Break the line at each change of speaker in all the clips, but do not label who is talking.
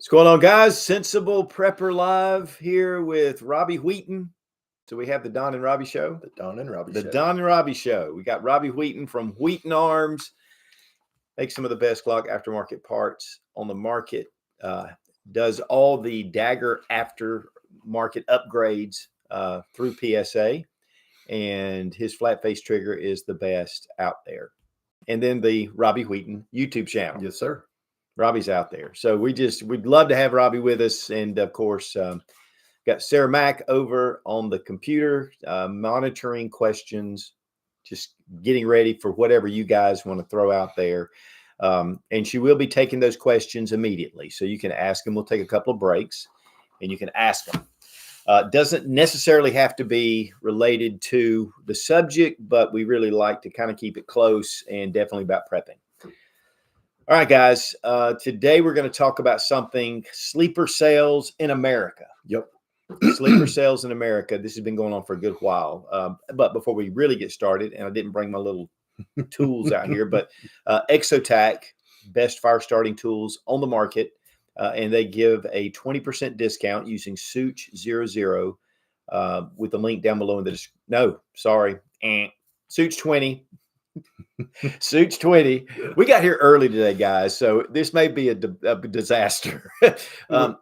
What's going on, guys? Sensible Prepper Live here with Robbie Wheaton. So we have the Don and Robbie Show.
The Don and Robbie
The
Show.
Don and Robbie Show. We got Robbie Wheaton from Wheaton Arms. Makes some of the best Glock aftermarket parts on the market. Does all the Dagger aftermarket upgrades through PSA. And his flat face trigger is the best out there. And then the Robbie Wheaton YouTube channel.
Yes, sir.
Robbie's out there. So we'd love to have Robbie with us. And of course, got Sarah Mack over on the computer, monitoring questions, just getting ready for whatever you guys want to throw out there. And she will be taking those questions immediately. So you can ask them. We'll take a couple of breaks and you can ask them. Doesn't necessarily have to be related to the subject, but we really like to kind of keep it close and definitely about prepping. All right, guys. Today we're going to talk about something: sleeper sales in America.
Yep.
Sleeper sales in America. This has been going on for a good while. But before we really get started, and I didn't bring my little tools out here, but Exotac, best fire starting tools on the market. And they give a 20% discount using Sootch 00 with the link down below in the description. No, sorry. Sootch 20. Sootch 20. We got here early today, guys, so this may be a disaster.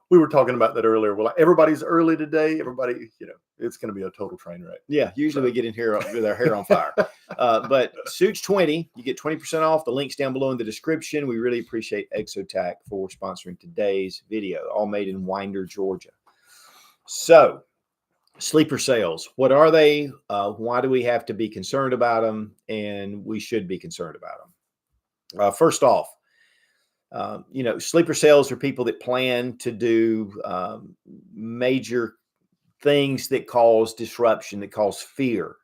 We were talking about that earlier. Well, everybody's early today. Everybody, it's going to be a total train wreck.
Yeah, usually we get in here with our hair on fire. But Sootch 20, you get 20% off. The link's down below in the description. We really appreciate Exotac for sponsoring today's video, all made in Winder, Georgia. So, sleeper sales, what are they? Why do we have to be concerned about them? And we should be concerned about them. First off, sleeper sales are people that plan to do major things that cause disruption, that cause fear.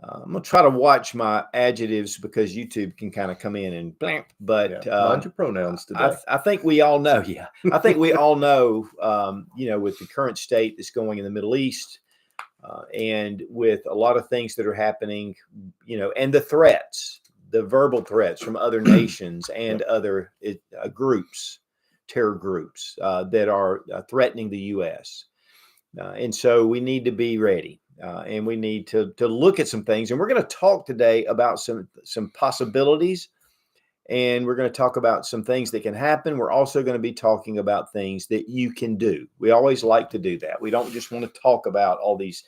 I'm going to try to watch my adjectives because YouTube can kind of come in and blank, but
mind your pronouns today.
I think we all know. Yeah. I think we all know, with the current state that's going in the Middle East and with a lot of things that are happening, and the threats, the verbal threats from other nations and other groups, terror groups that are threatening the U.S. And so we need to be ready. And we need to look at some things. And we're going to talk today about some possibilities. And we're going to talk about some things that can happen. We're also going to be talking about things that you can do. We always like to do that. We don't just want to talk about all these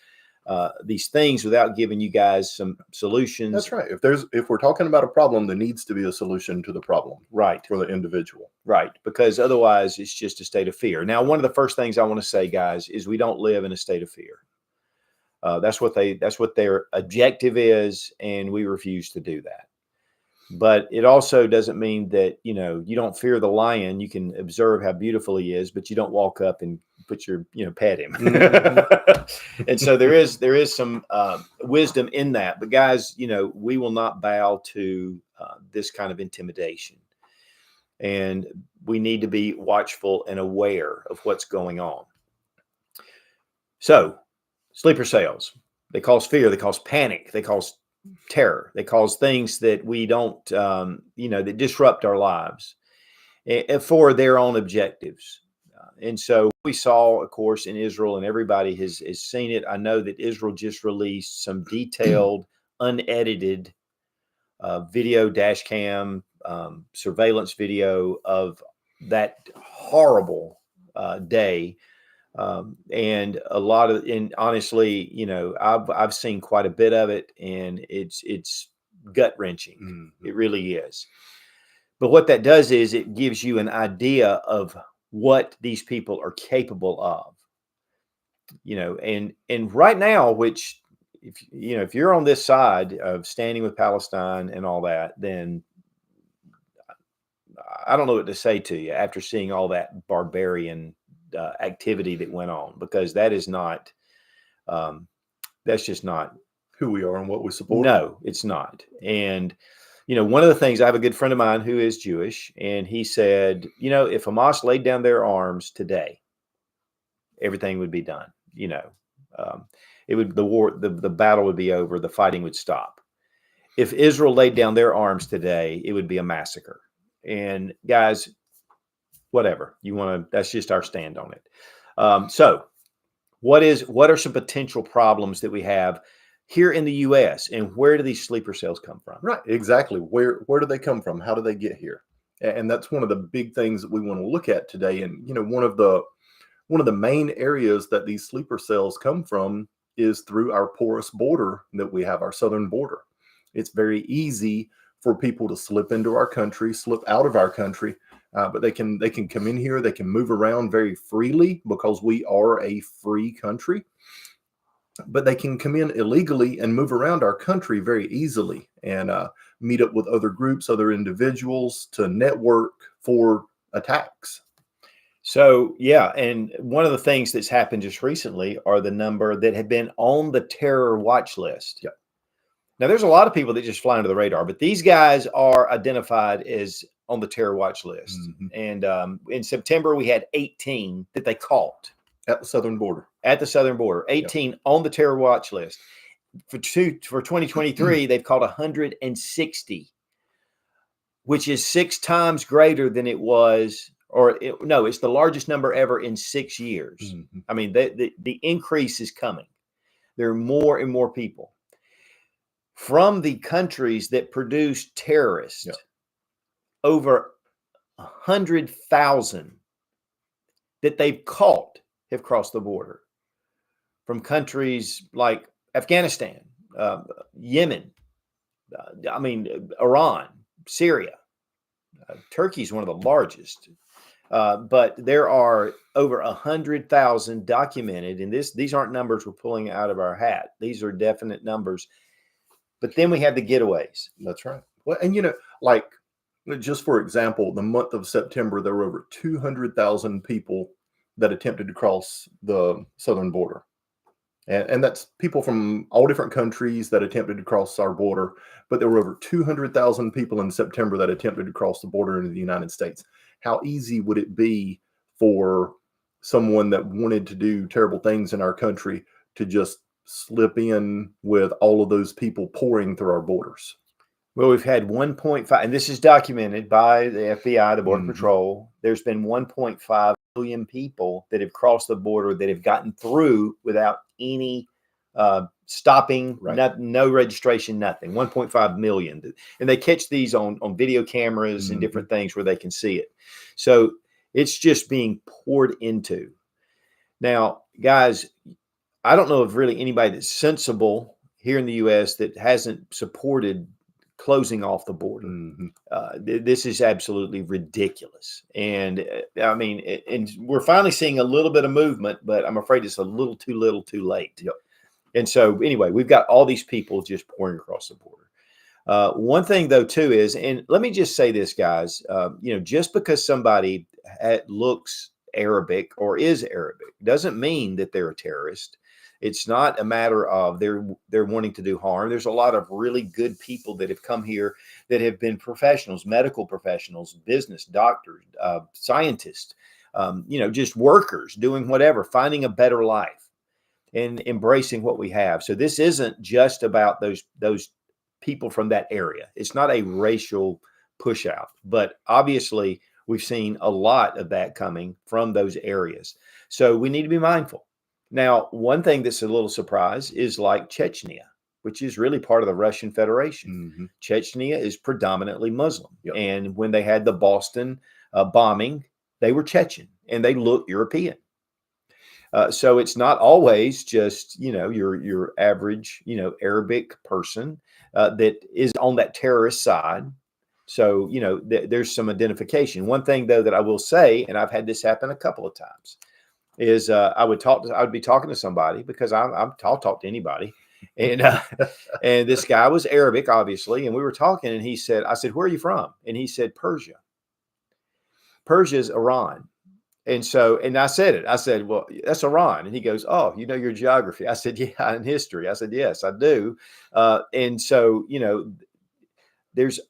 things without giving you guys some solutions.
That's right. If we're talking about a problem, there needs to be a solution to the problem.
Right.
For the individual.
Right. Because otherwise it's just a state of fear. Now, one of the first things I want to say, guys, is we don't live in a state of fear. That's what their objective is, and we refuse to do that. But it also doesn't mean that you don't fear the lion. You can observe how beautiful he is, but you don't walk up and put your pet him. Mm-hmm. And so there is some wisdom in that. But guys, we will not bow to this kind of intimidation, and we need to be watchful and aware of what's going on. So, sleeper sales, they cause fear, they cause panic, they cause terror, they cause things that we don't, that disrupt our lives for their own objectives. And so we saw, of course, in Israel, and everybody has seen it. I know that Israel just released some detailed, unedited video, dash cam, surveillance video of that horrible day. And a lot of, and honestly, I've seen quite a bit of it, and it's gut wrenching. Mm-hmm. It really is. But what that does is it gives you an idea of what these people are capable of, and right now, which if you're on this side of standing with Palestine and all that, then I don't know what to say to you after seeing all that barbarian activity that went on, because that is not, that's just not
who we are and what we support.
No, it's not. And, one of the things, I have a good friend of mine who is Jewish, and he said, if Hamas laid down their arms today, everything would be done. It would, the battle would be over. The fighting would stop. If Israel laid down their arms today, it would be a massacre. And guys, whatever you want to. That's just our stand on it. So, what are some potential problems that we have here in the U.S. and where do these sleeper cells come from?
Right, exactly. Where do they come from? How do they get here? And that's one of the big things that we want to look at today. And one of the main areas that these sleeper cells come from is through our porous border that we have, our southern border. It's very easy for people to slip into our country, slip out of our country, but they can come in here. They can move around very freely because we are a free country. But they can come in illegally and move around our country very easily and meet up with other groups, other individuals to network for attacks.
So, yeah, and one of the things that's happened just recently are the number that have been on the terror watch list.
Yep.
Now, there's a lot of people that just fly under the radar, but these guys are identified as on the terror watch list.
Mm-hmm.
And in September, we had 18 that they caught.
At the southern border.
At the southern border, 18 yep. on the terror watch list. For 2023, they've caught 160, which is 6 times greater than it was, it's the largest number ever in 6 years.
Mm-hmm.
I mean, the increase is coming. There are more and more people from the countries that produce terrorists.
Yep.
Over 100,000 that they've caught have crossed the border from countries like Afghanistan, Yemen, Iran, Syria. Turkey is one of the largest, but there are over 100,000 documented, and these aren't numbers we're pulling out of our hat. These are definite numbers. But then we have the getaways.
That's right. Well, and just for example, the month of September, there were over 200,000 people that attempted to cross the southern border. And that's people from all different countries that attempted to cross our border. But there were over 200,000 people in September that attempted to cross the border into the United States. How easy would it be for someone that wanted to do terrible things in our country to just slip in with all of those people pouring through our borders?
Well, we've had 1.5, and this is documented by the FBI, the Border
Mm-hmm.
Patrol. There's been 1.5 million people that have crossed the border that have gotten through without any stopping,
right.
no registration, nothing. 1.5 million. And they catch these on video cameras
Mm-hmm.
and different things where they can see it. So it's just being poured into. Now, guys, I don't know of really anybody that's sensible here in the U.S. that hasn't supported closing off the border.
Mm-hmm.
This is absolutely ridiculous. And and we're finally seeing a little bit of movement, but I'm afraid it's a little too late.
Yep.
And so anyway, we've got all these people just pouring across the border. One thing though, too, is, and let me just say this, guys, just because somebody looks Arabic or is Arabic doesn't mean that they're a terrorist. It's not a matter of they're wanting to do harm. There's a lot of really good people that have come here that have been professionals, medical professionals, business, doctors, scientists, just workers doing whatever, finding a better life and embracing what we have. So this isn't just about those people from that area. It's not a racial push out, but obviously we've seen a lot of that coming from those areas. So we need to be mindful. Now, one thing that's a little surprise is like Chechnya, which is really part of the Russian Federation.
Mm-hmm.
Chechnya is predominantly Muslim.
Yep.
And when they had the Boston bombing, they were Chechen and they look European. So it's not always just, your average, Arabic person that is on that terrorist side. So, there's some identification. One thing, though, that I will say, and I've had this happen a couple of times, is I would be talking to somebody because I'll talk to anybody. And and this guy was Arabic, obviously. And we were talking and I said, where are you from? And he said, Persia. Persia is Iran. And I said it. I said, well, that's Iran. And he goes, oh, you know your geography. I said, yeah, and history. I said, yes, I do. And so, there's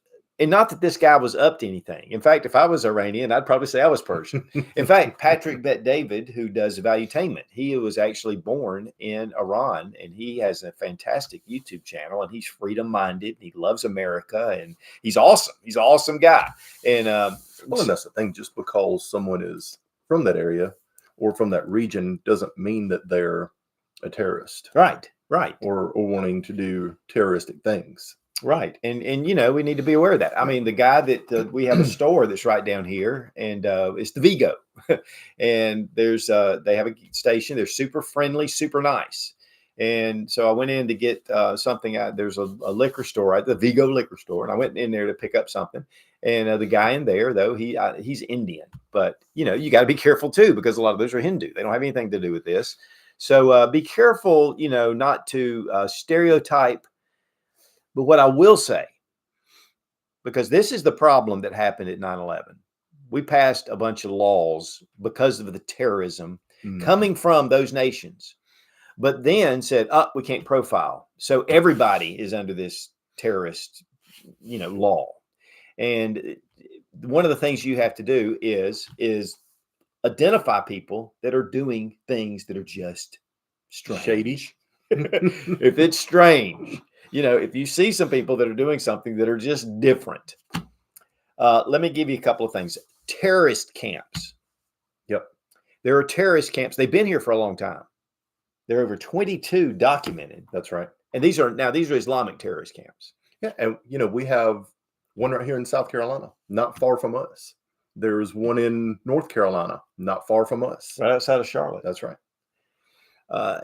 And not that this guy was up to anything. In fact, if I was Iranian, I'd probably say I was Persian. In fact, Patrick Bet David, who does Valuetainment, he was actually born in Iran, and he has a fantastic YouTube channel, and he's freedom-minded. He loves America, and he's awesome. He's an awesome guy. And
well, and that's the thing. Just because someone is from that area or from that region doesn't mean that they're a terrorist.
Right.
Or wanting to do terroristic things.
Right. And you know, we need to be aware of that. I mean, the guy that we have a store that's right down here, and it's the Vigo. And there's they have a station. They're super friendly, super nice. And so I went in to get something out. There's a liquor store, right? The Vigo liquor store. And I went in there to pick up something. And the guy in there, though, he's Indian. But, you know, you got to be careful, too, because a lot of those are Hindu. They don't have anything to do with this. So be careful, you know, not to stereotype. But what I will say, because this is the problem that happened at 9/11, we passed a bunch of laws because of the terrorism coming from those nations, but then said, we can't profile. So everybody is under this terrorist, you know, law. And one of the things you have to do is identify people that are doing things that are just strange.
Shady.
If it's strange, you know, if you see some people that are doing something that are just different, let me give you a couple of things. Terrorist camps.
Yep.
There are terrorist camps. They've been here for a long time. There are over 22 documented.
That's right.
And these are Islamic terrorist camps.
Yeah. And, you know, we have one right here in South Carolina, not far from us. There's one in North Carolina, not far from us.
Right outside of Charlotte.
That's right.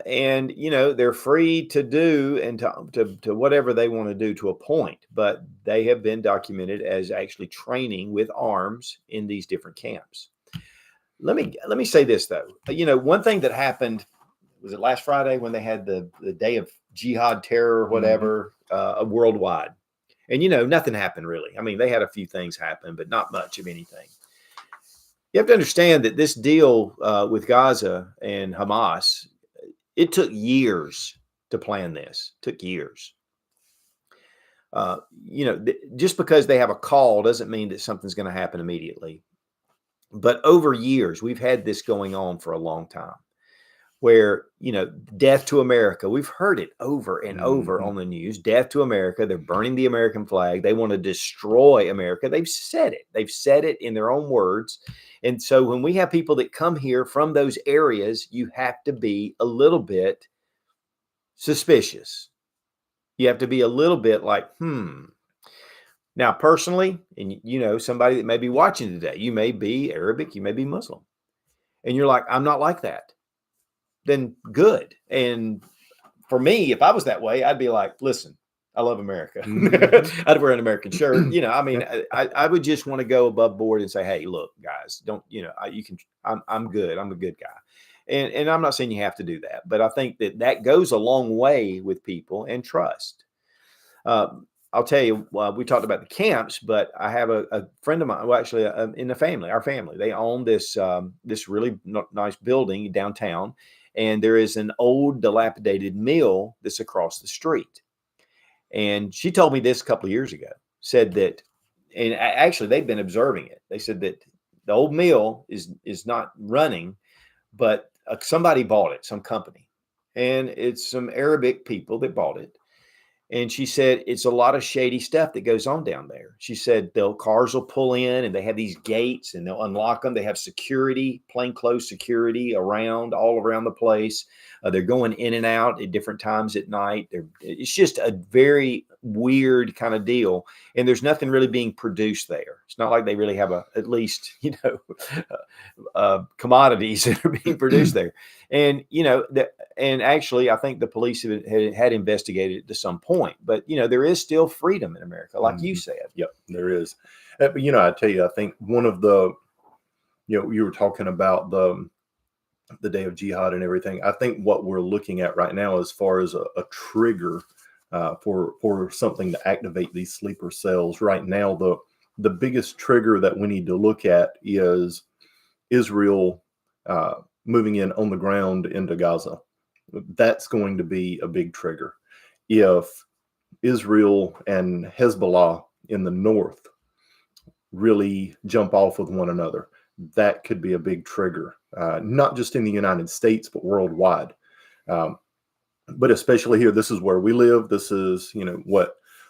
And, you know, they're free to do and to whatever they want to do to a point, but they have been documented as actually training with arms in these different camps. Let me say this, though. You know, one thing that happened, was it last Friday when they had the day of jihad terror or whatever, worldwide? And, you know, nothing happened really. I mean, they had a few things happen, but not much of anything. You have to understand that this deal with Gaza and Hamas, it took years to plan this. It took years. You know, just because they have a call doesn't mean that something's going to happen immediately. But over years, we've had this going on for a long time, where, you know, death to America. We've heard it over and over on the news. Death to America. They're burning the American flag. They want to destroy America. They've said it. They've said it in their own words. And so when we have people that come here from those areas, you have to be a little bit suspicious. You have to be a little bit like, Now, personally, and you know, somebody that may be watching today, you may be Arabic, you may be Muslim, and you're like, I'm not like that. Then good. And for me, if I was that way, I'd be like, listen, I love America. I'd wear an American shirt. You know, I mean, I would just want to go above board and say, hey, look, guys, don't, you know, I'm good. I'm a good guy. And I'm not saying you have to do that, but I think that goes a long way with people and trust. I'll tell you, we talked about the camps, but I have a friend of mine, well, actually in the family, our family, they own this really nice building downtown. And there is an old dilapidated mill that's across the street. And she told me this a couple of years ago, said that, and actually they've been observing it. They said that the old mill is not running, but somebody bought it, some company, and it's some Arabic people that bought it. And she said, it's a lot of shady stuff that goes on down there. She said, cars will pull in and they have these gates and they'll unlock them. They have security, plainclothes security all around the place. They're going in and out at different times at night. It's just a very weird kind of deal. And there's nothing really being produced there. It's not like they really have at least, you know, commodities that are being produced there. And, you know, and actually, I think the police had investigated it to some point. But, you know, there is still freedom in America, like you said.
Yep, there is. But, you know, I tell you, I think one of the, you know, you were talking about the day of jihad and everything. I think what we're looking at right now, as far as a trigger for something to activate these sleeper cells right now, the biggest trigger that we need to look at is Israel moving in on the ground into Gaza. That's going to be a big trigger. If Israel and Hezbollah in the north really jump off with one another, that could be a big trigger, not just in the United States, but worldwide. But especially here, this is where we live. This is,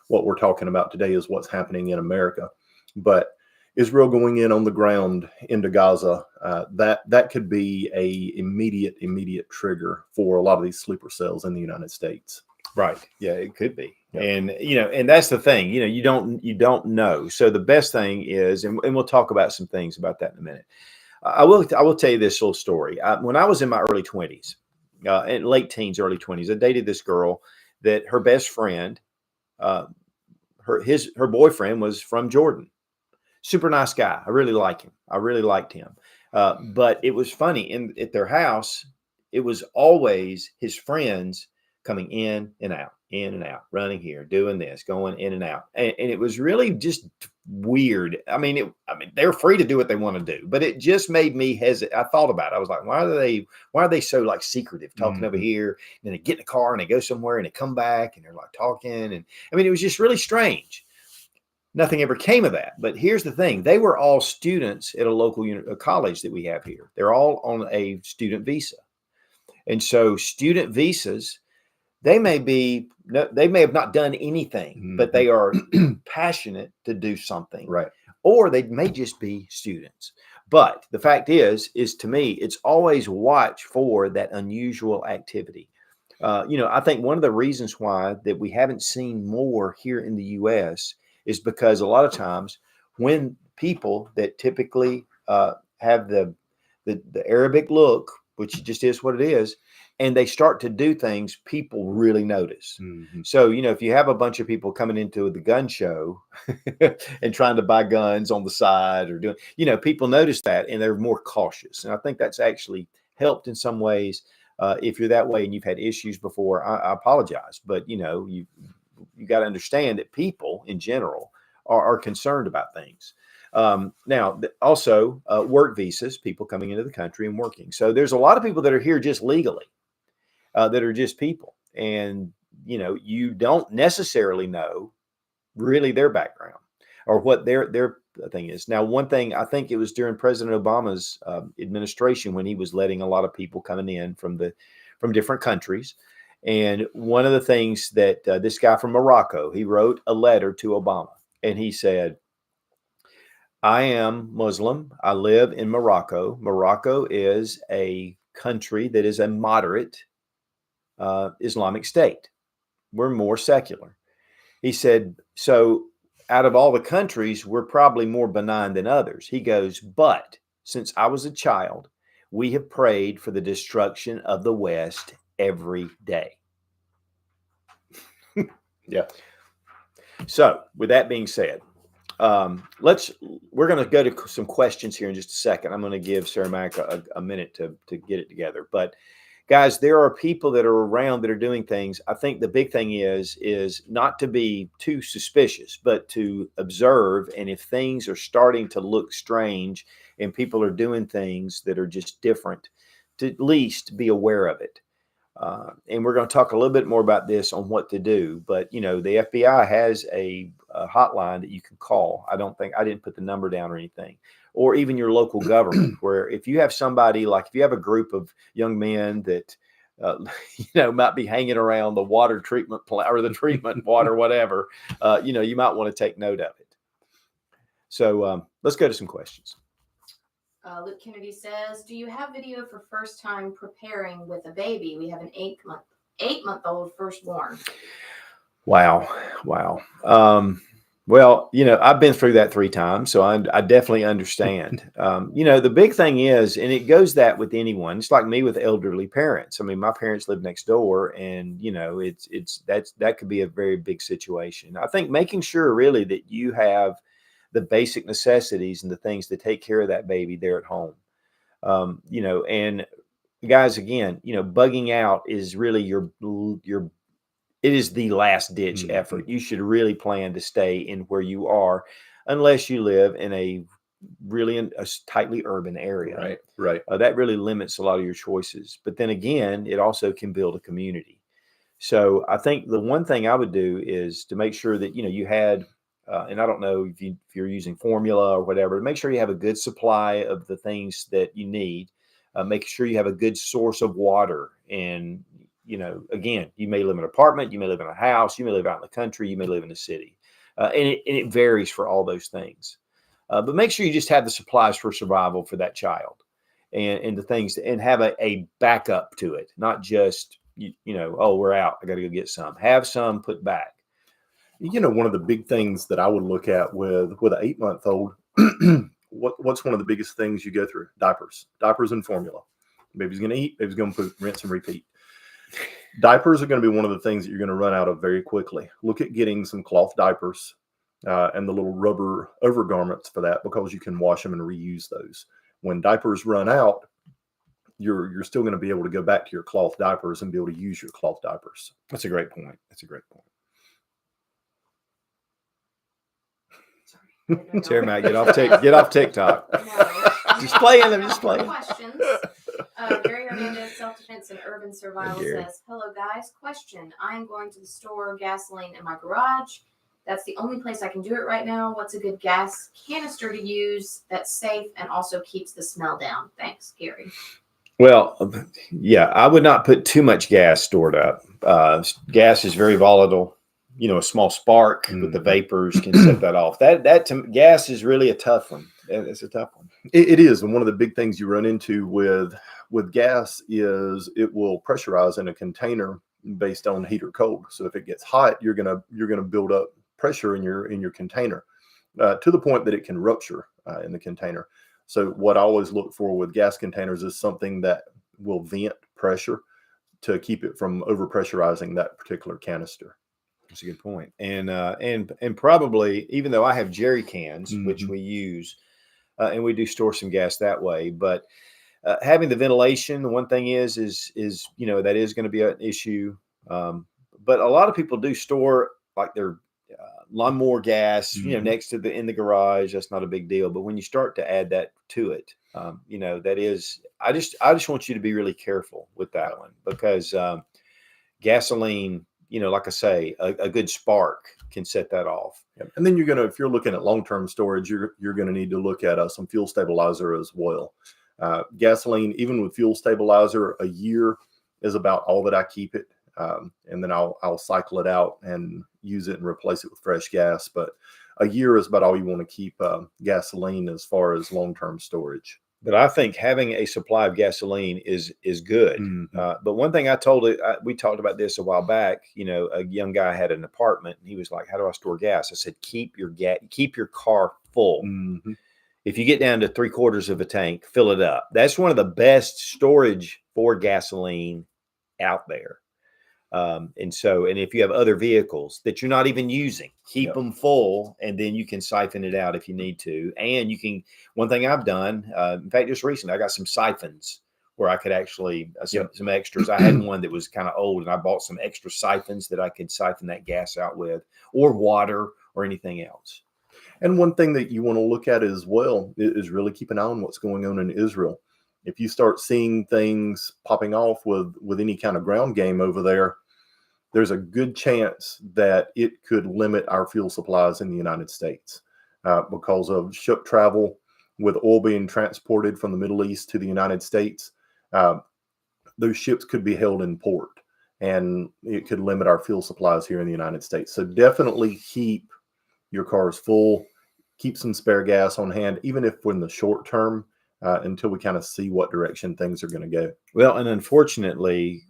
what we're talking about today is what's happening in America. But Israel going in on the ground into Gaza, that could be a immediate trigger for a lot of these sleeper cells in the United States.
Right. Yeah, it could be.
Yep.
And that's the thing, you don't know. So the best thing is, and we'll talk about some things about that in a minute. I will tell you this little story. When I was in my early 20s, and late teens, early 20s, I dated this girl that her best friend, her boyfriend was from Jordan. Super nice guy. I really like him. I really liked him. But it was funny at their house. It was always his friends coming in and out, running here, doing this, going in and out. And it was really just weird. I mean, they're free to do what they want to do, but it just made me hesitate. I thought about it. I was like, why are they so like secretive, talking over here? And then they get in the car and they go somewhere and they come back and they're like talking. And I mean, it was just really strange. Nothing ever came of that. But here's the thing. They were all students at a local college that we have here. They're all on a student visa. And so student visas, they may have not done anything, but they are passionate to do something.
Right.
Or they may just be students. But the fact is to me, it's always watch for that unusual activity. I think one of the reasons why that we haven't seen more here in the U.S. is because a lot of times when people that typically have the Arabic look, which just is what it is, and they start to do things, people really notice. Mm-hmm. So, if you have a bunch of people coming into the gun show and trying to buy guns on the side or doing, people notice that and they're more cautious. And I think that's actually helped in some ways. If you're that way and you've had issues before, I apologize. But, you got to understand that people in general are concerned about things. Now, also work visas, people coming into the country and working. So there's a lot of people that are here just legally, that are just people. And, you don't necessarily know really their background or what their thing is. Now, one thing, I think it was during President Obama's administration when he was letting a lot of people coming in from different countries. And one of the things that this guy from Morocco, he wrote a letter to Obama and he said, I am Muslim. I live in Morocco. Morocco is a country that is a moderate Islamic state. We're more secular. He said, so out of all the countries, we're probably more benign than others. He goes, but since I was a child, we have prayed for the destruction of the West every day.
Yeah.
So with that being said, we're going to go to some questions here in just a second. I'm going to give Sarah Mac a minute to get it together. But guys, there are people that are around that are doing things. I think the big thing is not to be too suspicious, but to observe. And if things are starting to look strange and people are doing things that are just different, to at least be aware of it. And we're going to talk a little bit more about this on what to do. But, the FBI has a hotline that you can call. I didn't put the number down or anything. Or even your local government, where if you have somebody, like if you have a group of young men that, might be hanging around the water treatment plant or the treatment water, whatever, you might want to take note of it. So let's go to some questions.
Luke Kennedy says, do you have video for first time preparing with a baby? We have an 8-month-old firstborn.
Wow. Well, I've been through that 3 times, so I definitely understand. The big thing is, and it goes that with anyone, it's like me with elderly parents. I mean, my parents live next door and, that could be a very big situation. I think making sure really that you have the basic necessities and the things to take care of that baby there at home. And guys, again, bugging out is really it is the last ditch effort. You should really plan to stay in where you are unless you live in a tightly urban area.
Right.
That really limits a lot of your choices. But then again, it also can build a community. So I think the one thing I would do is to make sure that, you had and I don't know if you're using formula or whatever, make sure you have a good supply of the things that you need. Make sure you have a good source of water. And, again, you may live in an apartment, you may live in a house, you may live out in the country, you may live in a city. And it varies for all those things. But make sure you just have the supplies for survival for that child and the things, and have a backup to it, not just, oh, we're out, I got to go get some. Have some put back.
One of the big things that I would look at with an 8-month-old, what's one of the biggest things you go through? Diapers and formula. Baby's going to eat, baby's going to poop, rinse and repeat. Diapers are going to be one of the things that you're going to run out of very quickly. Look at getting some cloth diapers and the little rubber overgarments for that, because you can wash them and reuse those. When diapers run out, you're still going to be able to go back to your cloth diapers and be able to use your cloth diapers.
That's a great point. Sorry, Matt, get off TikTok.
No.
Just playing them, just playing.
Questions. Gary Hernandez, Self-Defense and Urban Survival says, hello guys, question. I am going to the store gasoline in my garage. That's the only place I can do it right now. What's a good gas canister to use that's safe and also keeps the smell down? Thanks, Gary.
Well, yeah, I would not put too much gas stored up. Gas is very volatile. A small spark with the vapors can set that off. Gas is really a tough one. It's a tough one.
It is. And one of the big things you run into with gas is it will pressurize in a container based on heat or cold. So if it gets hot, you're gonna build up pressure in your container to the point that it can rupture in the container. So what I always look for with gas containers is something that will vent pressure to keep it from overpressurizing that particular canister.
That's a good point. And probably, even though I have jerry cans, which we use, and we do store some gas that way, but having the ventilation, the one thing is that is going to be an issue. But a lot of people do store like their lawnmower gas, next to in the garage. That's not a big deal. But when you start to add that to it, that is, I just want you to be really careful with that one, because gasoline, like I say, a good spark can set that off.
Yep. And then if you're looking at long-term storage, you're going to need to look at some fuel stabilizer as well. Gasoline, even with fuel stabilizer, a year is about all that I keep it. And then I'll cycle it out and use it and replace it with fresh gas. But a year is about all you want to keep gasoline as far as long-term storage.
But I think having a supply of gasoline is good. But one thing we talked about this a while back. A young guy had an apartment, and he was like, "How do I store gas?" I said, "Keep your car full. If you get down to 3/4 of a tank, fill it up. That's one of the best storage for gasoline out there." And if you have other vehicles that you're not even using, keep them full, and then you can siphon it out if you need to. And one thing I've done, in fact, just recently, I got some siphons where I could actually, some extras. I had one that was kind of old, and I bought some extra siphons that I could siphon that gas out with, or water or anything else.
And one thing that you want to look at as well is really keep an eye on what's going on in Israel. If you start seeing things popping off with any kind of ground game over there, there's a good chance that it could limit our fuel supplies in the United States because of ship travel with oil being transported from the Middle East to the United States. Those ships could be held in port, and it could limit our fuel supplies here in the United States. So definitely keep your cars full, keep some spare gas on hand, even if in the short term, until we kind of see what direction things are going to go.
Well, and unfortunately,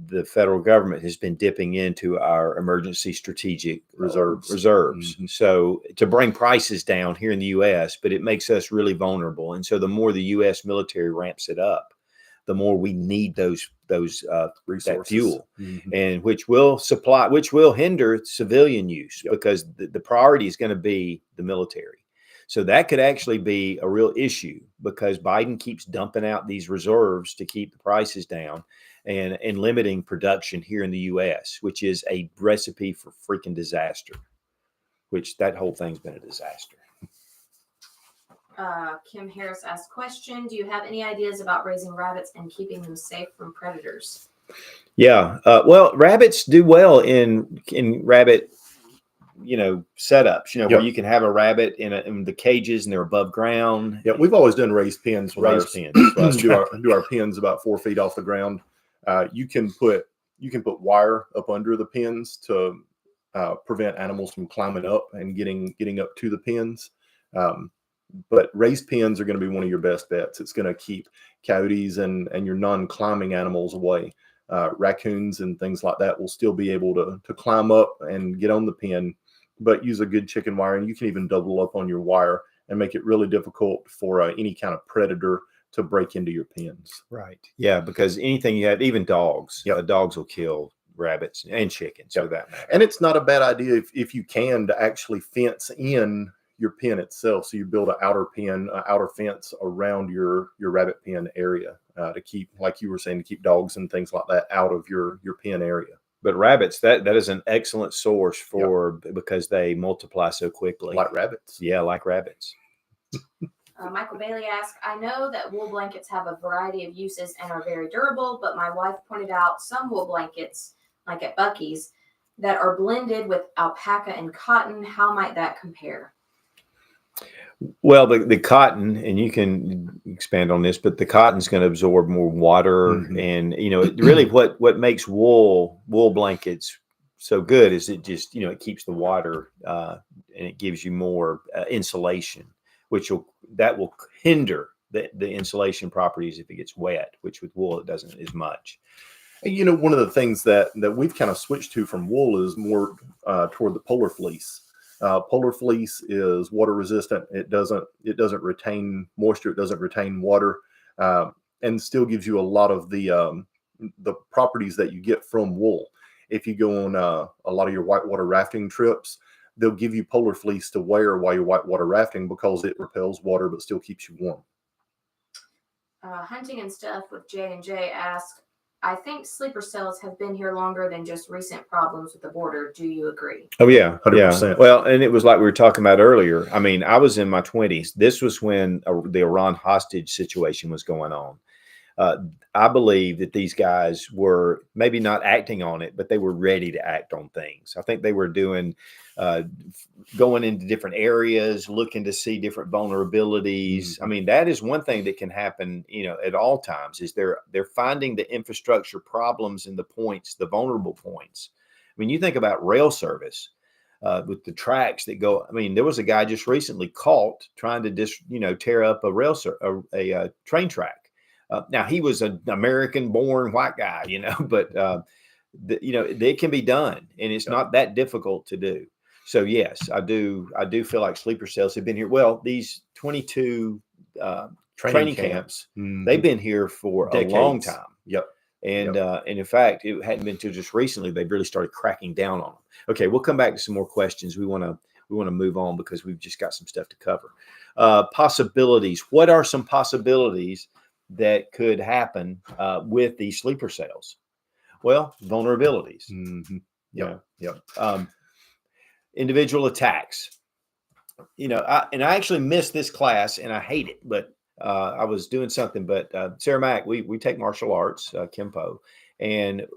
the federal government has been dipping into our emergency strategic reserves. So to bring prices down here in the U.S., but it makes us really vulnerable. And so the more the U.S. military ramps it up, the more we need those resources, that fuel, and which will hinder civilian use, because the priority is going to be the military. So that could actually be a real issue, because Biden keeps dumping out these reserves to keep the prices down and limiting production here in the U.S., which is a recipe for freaking disaster, which that whole thing's been a disaster.
Kim Harris asked question, do you have any ideas about raising rabbits and keeping them safe from predators?
Yeah. Well, rabbits do well in rabbit setups, where
Yep.
you can have a rabbit in the cages and they're above ground.
Yeah, we've always done raised pens with
Raised
ours.
pens. That's what I was
do our pens about 4 feet off the ground. You can put wire up under the pens to prevent animals from climbing up and getting up to the pens. But raised pens are going to be one of your best bets. It's going to keep coyotes and your non-climbing animals away. Raccoons and things like that will still be able to climb up and get on the pen, but use a good chicken wire. And you can even double up on your wire and make it really difficult for any kind of predator to break into your pens.
Right. Yeah, because anything you have, even dogs,
Yep.
Dogs will kill rabbits and chickens
Yep.
for that matter.
And it's not a bad idea if you can to actually fence in your pen itself. So you build an outer fence around your rabbit pen area to keep, like you were saying, to keep dogs and things like that out of your pen area.
But rabbits, that is an excellent source because they multiply so quickly.
Like rabbits.
Yeah, like rabbits.
Michael Bailey asked, I know that wool blankets have a variety of uses and are very durable, but my wife pointed out some wool blankets, like at Bucky's, that are blended with alpaca and cotton. How might that compare?
Well, the cotton, and you can expand on this, but the cotton's going to absorb more water, and really what makes wool blankets so good is it just it keeps the water and it gives you more insulation, that will hinder the insulation properties if it gets wet, which with wool it doesn't as much.
One of the things that we've kind of switched to from wool is more toward the polar fleece. Polar fleece is water resistant. It doesn't retain moisture. It doesn't retain water, and still gives you a lot of the properties that you get from wool. If you go on a lot of your whitewater rafting trips, they'll give you polar fleece to wear while you're whitewater rafting because it repels water but still keeps you warm.
Hunting and Stuff with J&J asked, I think sleeper cells have been here longer than just recent problems with the border. Do you agree?
Oh, yeah.
100%.
Yeah. Well, and it was like we were talking about earlier. I mean, I was in my 20s. This was when the Iran hostage situation was going on. I believe that these guys were maybe not acting on it, but they were ready to act on things. I think they were going into different areas, looking to see different vulnerabilities. I mean, that is one thing that can happen, at all times, is they're finding the infrastructure problems and the vulnerable points. I mean, you think about rail service with the tracks that go. I mean, there was a guy just recently caught trying to tear up a train track. Now he was an American-born white guy, but it can be done, and it's not that difficult to do. So yes, I do feel like sleeper cells have been here. Well, these 22 training camps, they've been here for decades. A long time.
Yep.
And in fact, it hadn't been until just recently they've really started cracking down on them. Okay, we'll come back to some more questions. We want to move on because we've just got some stuff to cover. Possibilities. What are some possibilities that could happen with these sleeper cells? Well, vulnerabilities.
Yep.
Individual attacks. I actually missed this class and I hate it, but I was doing something. But Sarah Mack, we take martial arts, Kempo, and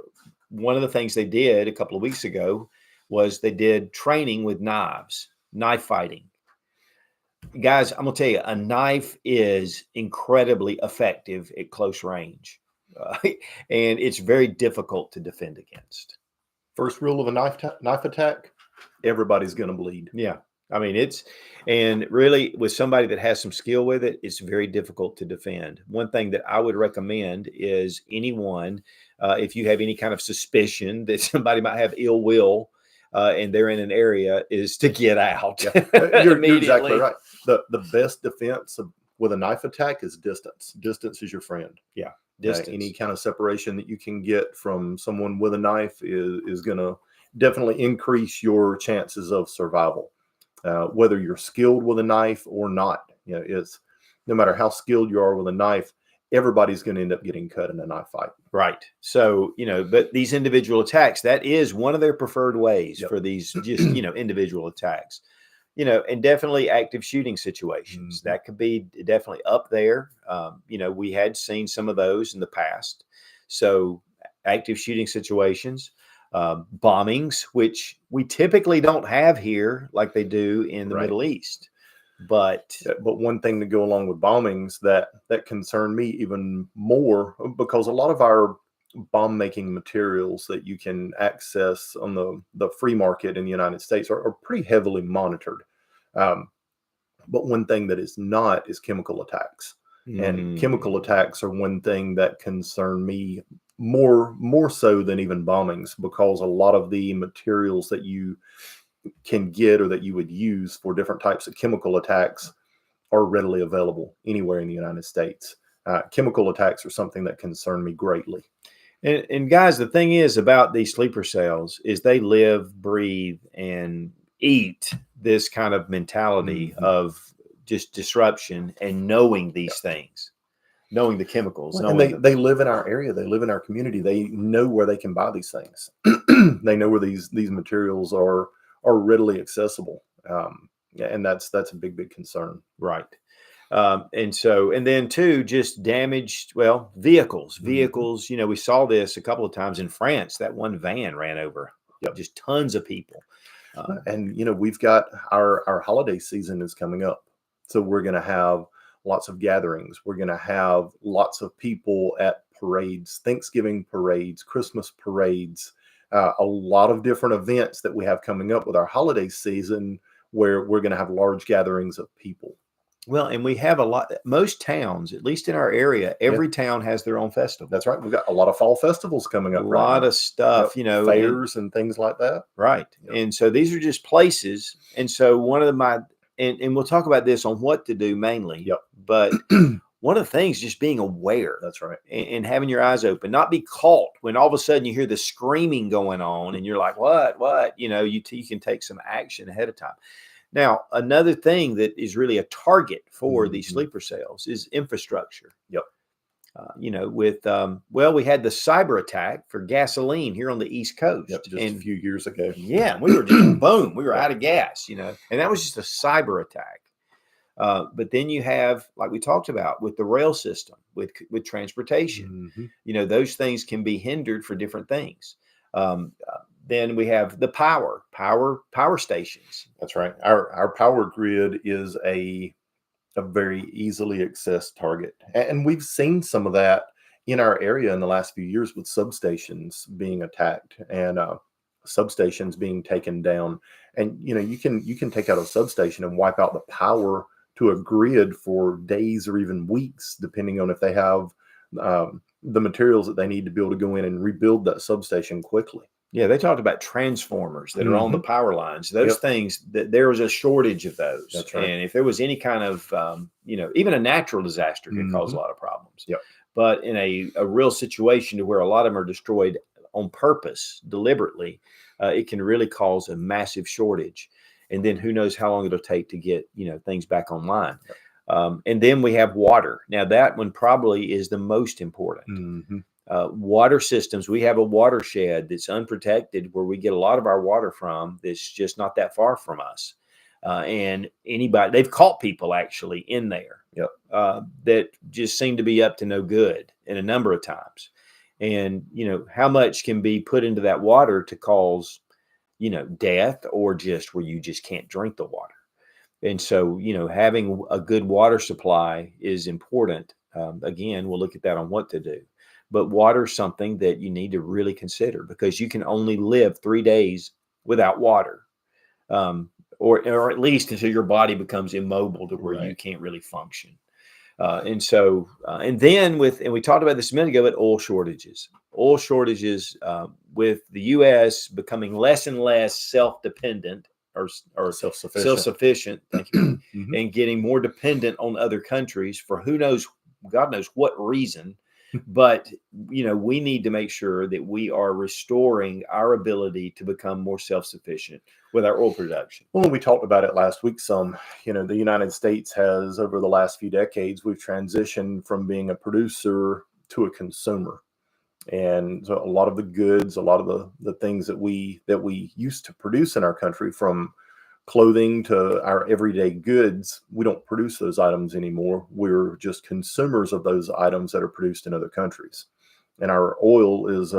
one of the things they did a couple of weeks ago was they did training with knives, knife fighting. Guys, I'm going to tell you, a knife is incredibly effective at close range, and it's very difficult to defend against.
First rule of a knife attack, everybody's going to bleed.
Yeah. I mean, and really with somebody that has some skill with it, it's very difficult to defend. One thing that I would recommend is anyone, if you have any kind of suspicion that somebody might have ill will, and they're in an area, is to get out.
Yeah. You're exactly right. The best defense with a knife attack is distance. Distance is your friend.
Yeah. Distance.
Any kind of separation that you can get from someone with a knife is going to definitely increase your chances of survival. Whether you're skilled with a knife or not, it's no matter how skilled you are with a knife, everybody's going to end up getting cut in a knife fight.
Right. So, but these individual attacks, that is one of their preferred ways for these just, individual attacks, and definitely active shooting situations. That could be definitely up there. We had seen some of those in the past. So active shooting situations, bombings, which we typically don't have here like they do in the
Right.
Middle East. But
one thing to go along with bombings that concern me even more, because a lot of our bomb making materials that you can access on the free market in the United States are pretty heavily monitored. But one thing that is not is chemical attacks. And chemical attacks are one thing that concern me more so than even bombings, because a lot of the materials that you can get or that you would use for different types of chemical attacks are readily available anywhere in the United States. Chemical attacks are something that concern me greatly.
And guys, the thing is about these sleeper cells is they live, breathe, and eat this kind of mentality of just disruption and knowing these things, knowing the chemicals.
And they live in our area. They live in our community. They know where they can buy these things. They know where these materials are readily accessible. And that's a big concern.
Right. And then too, just damaged, vehicles, we saw this a couple of times in France. That one van ran over just tons of people.
And, we've got our holiday season is coming up. So we're going to have lots of gatherings. We're going to have lots of people at parades, Thanksgiving parades, Christmas parades, a lot of different events that we have coming up with our holiday season, where we're going to have large gatherings of people.
Well, and we have most towns, at least in our area, every town has their own festival.
That's right. We've got a lot of fall festivals coming up.
A lot of stuff,
fairs and things like that.
Right. Yep. And so these are just places. And so one of and we'll talk about this on what to do mainly.
Yep.
But one of the things, just being aware.
That's right.
And having your eyes open, not be caught when all of a sudden you hear the screaming going on and you're like, what? You can take some action ahead of time. Now, another thing that is really a target for these sleeper cells is infrastructure.
Yep.
We had the cyber attack for gasoline here on the East Coast.
Yep, just a few years ago.
Yeah, we were just boom, we were out of gas, and that was just a cyber attack. But then you have, like we talked about, with the rail system, with transportation, those things can be hindered for different things. Then we have the power stations.
That's right. Our power grid is a very easily accessed target. And we've seen some of that in our area in the last few years with substations being attacked and substations being taken down. And, you can take out a substation and wipe out the power to a grid for days or even weeks, depending on if they have the materials that they need to be able to go in and rebuild that substation quickly.
Yeah, they talked about transformers that are on the power lines. Those things, that there was a shortage of those.
That's right.
And if there was any kind of, even a natural disaster could cause a lot of problems.
Yep.
But in a real situation to where a lot of them are destroyed on purpose, deliberately, it can really cause a massive shortage. And then who knows how long it'll take to get, things back online. Yep. And then we have water. Now, that one probably is the most important. Water systems. We have a watershed that's unprotected where we get a lot of our water from that's just not that far from us. And they've caught people actually in there that just seem to be up to no good in a number of times. And, how much can be put into that water to cause, death, or just where you just can't drink the water. And so, having a good water supply is important. Again, we'll look at that on what to do. But water is something that you need to really consider, because you can only live 3 days without water, or at least until your body becomes immobile to where you can't really function. And then we talked about this a minute ago, but oil shortages, with the U.S. becoming less and less self-dependent or self-sufficient, thank you, and getting more dependent on other countries for God knows what reason. But, we need to make sure that we are restoring our ability to become more self-sufficient with our oil production.
Well, we talked about it last week some. The United States has, over the last few decades, we've transitioned from being a producer to a consumer. And so a lot of the goods, a lot of the things that we used to produce in our country, from clothing to our everyday goods, we don't produce those items anymore. We're just consumers of those items that are produced in other countries. And our oil is